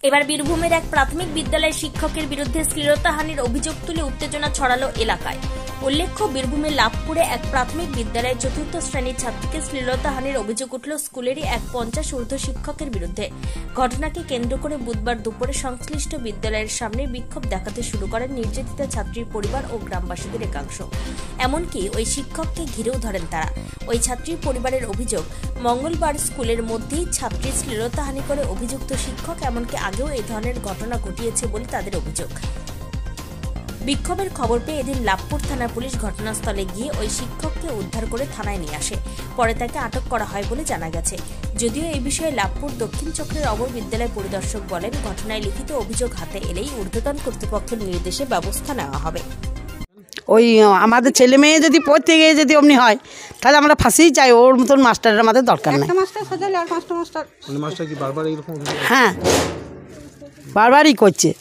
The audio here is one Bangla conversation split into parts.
এবার বীরভূমের এক প্রাথমিক বিদ্যালয়ের শিক্ষকের বিরুদ্ধে শ্লীলতাহানির অভিযোগ তুলে উত্তেজনা ছড়ালো এলাকায়। উল্লেখ্য, বীরভূমের লাভপুরে এক প্রাথমিক বিদ্যালয়ের ৪র্থ শ্রেণীর ছাত্রীকে শ্লীলতাহানির অভিযোগ উঠল স্কুলেরই এক ৫০ ঊর্ধ্ব শিক্ষকের বিরুদ্ধে। ঘটনাকে কেন্দ্র করে বুধবার দুপুরে সংশ্লিষ্ট বিদ্যালয়ের সামনে বিক্ষোভ দেখাতে শুরু করেন নির্যাতিতা ছাত্রীর পরিবার ও গ্রামবাসীদের একাংশ। এমনকি ওই শিক্ষককে ঘিরেও ধরেন তারা। ওই ছাত্রীর পরিবারের অভিযোগ, মঙ্গলবার স্কুলের মধ্যেই ছাত্রীর শ্লীলতাহানি করে অভিযুক্ত শিক্ষক এমনকি আগেও এই ধরনের ঘটনা ঘটিয়েছে বলে তাদের অভিযোগ। বিক্ষোভের খবর পেয়ে এদিন লাভপুর থানা পুলিশ ঘটনাস্থলে গিয়ে ওই শিক্ষককে উদ্ধার করে থানায় নিয়ে আসে। পরে তাকে আটক করা হয় বলে জানা গেছে। যদিও এই বিষয়ে লাভপুর দক্ষিণ চক্রের অবর বিদ্যালয় পরিদর্শক বলেন, ঘটনায় লিখিত অভিযোগ হাতে এলেই ঊর্ধ্বতন কর্তৃপক্ষের নির্দেশে ব্যবস্থা নেওয়া হবে। ওই আমাদের ছেলে মেয়ে যদি পড়তে গিয়ে যদি অমনি হয় তাহলে আমরা ফাঁসিই চাই, ওর মতন মাস্টারের আমাদের দরকার নেই। হ্যাঁ, বারবারই করছে।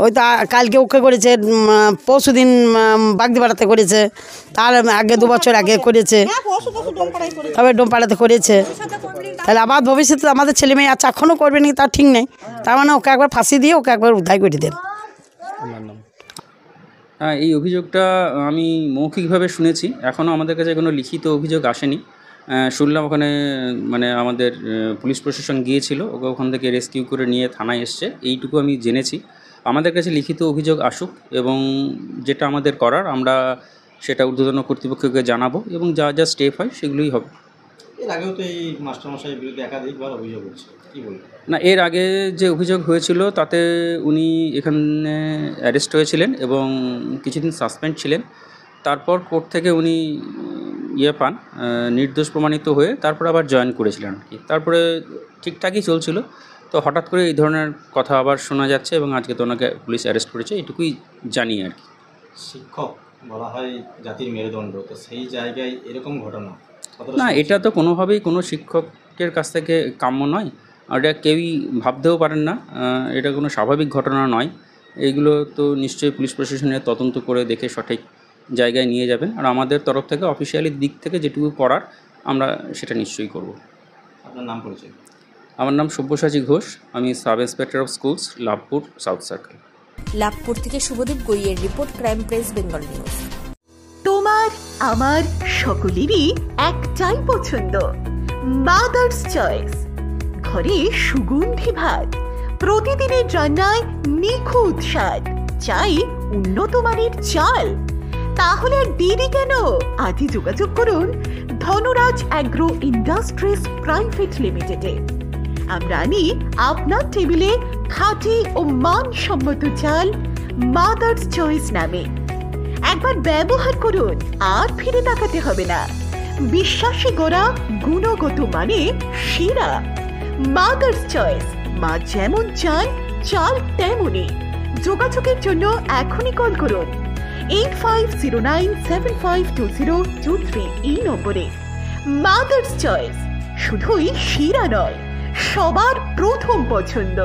ওই তো কালকে ওকে করেছে, পরশু দিন বাগদিপাড়াতে করেছে, তার আগে 2 বছর আগে করেছে, তবে ডোমপাড়াতে করেছে। তাহলে আবার ভবিষ্যতে আমাদের ছেলে মেয়ে আছে এখনও করবে নাকি তার ঠিক নেই। তার মানে ওকে একবার ফাঁসি দিয়ে ওকে একবার উদ্ধার করে দেন। হ্যাঁ, এই অভিযোগটা আমি মৌখিকভাবে শুনেছি, এখনও আমাদের কাছে কোনো লিখিত অভিযোগ আসেনি। শুনলাম ওখানে মানে আমাদের পুলিশ প্রশাসন গিয়েছিল, ওকে ওখান থেকে রেস্কিউ করে নিয়ে থানায় এসছে, এইটুকু আমি জেনেছি। আমাদের কাছে লিখিত অভিযোগ আসুক এবং যেটা আমাদের করার আমরা সেটা ঊর্ধ্বতন কর্তৃপক্ষকে জানাবো এবং যা যা স্টেপ হয় সেগুলোই হবে। এর আগেও তো এই মাস্টারমশাইয়ের বিরুদ্ধে একাধিকবার অভিযোগ হচ্ছে, কী বলবেন? না, এর আগে যে অভিযোগ হয়েছিল তাতে উনি এখানে অ্যারেস্ট হয়েছিলেন এবং কিছুদিন সাসপেন্ড ছিলেন। তারপর কোর্ট থেকে উনি পান, নির্দোষ প্রমাণিত হয়ে তারপর আবার জয়েন করেছিলেন আর কি। তারপরে ঠিকঠাকই চলছিল, তো হঠাৎ করে এই ধরনের কথা আবার শোনা যাচ্ছে এবং আজকে তো ওনাকে পুলিশ অ্যারেস্ট করেছে, এটুকুই জানি আর কি। শিক্ষক বলা হয় জাতির মেরুদণ্ড, তো সেই জায়গায় এরকম ঘটনা না, এটা তো কোনোভাবেই কোনো শিক্ষকের কাছ থেকে কাম্য নয়, আর এটা কেউই ভাবতেও পারেন না। এটা কোনো স্বাভাবিক ঘটনা নয়। এইগুলো তো নিশ্চয়ই পুলিশ প্রশাসনের তদন্ত করে দেখে সঠিক জায়গায় নিয়ে যাবেন, আর আমাদের তরফ থেকে অফিসিয়ালি দিক থেকে যেটুকু করার আমরা সেটা নিশ্চয়ই করব। আপনার নাম পরিচয়? আমার নাম সব্যসাচী ঘোষ, আমি sub inspector of schools, Labhpur south circle. Labhpur থেকে শুভদীপ গইয়ের report, crime press Bengal news. তোমার আমার সকলেরই একটাই পছন্দ, মাদার্স চয়েস। ঘরে সুগন্ধি ভাত, প্রতিদিনের রান্নায় নিখুঁত স্বাদ, চাই উন্নত মানের চাল। তাহলে আর দেরি কেন? আজই যোগাযোগ করুন ধনরাজ অ্যাগ্রো ইন্ডাস্ট্রিজ প্রাইভেট লিমিটেডে। আমরা আনি আপনার টেবিলে খাঁটি ও মানসম্মত চাল মাদার্স চয়েস নামে। একবার ব্যবহার করুন, আর ফিরে তাকাতে হবে না। বিশ্বাসী গোড়া, গুণগত মানে সেরা। মাদার্স চয়েস, মা যেমন চান চাল তেমনই। যোগাযোগের জন্য এখনই কল করুন 8509752023 এই নম্বরে। মাদার্স চয়েস শুধুই সেরা নয়, সবার প্রথম পছন্দ।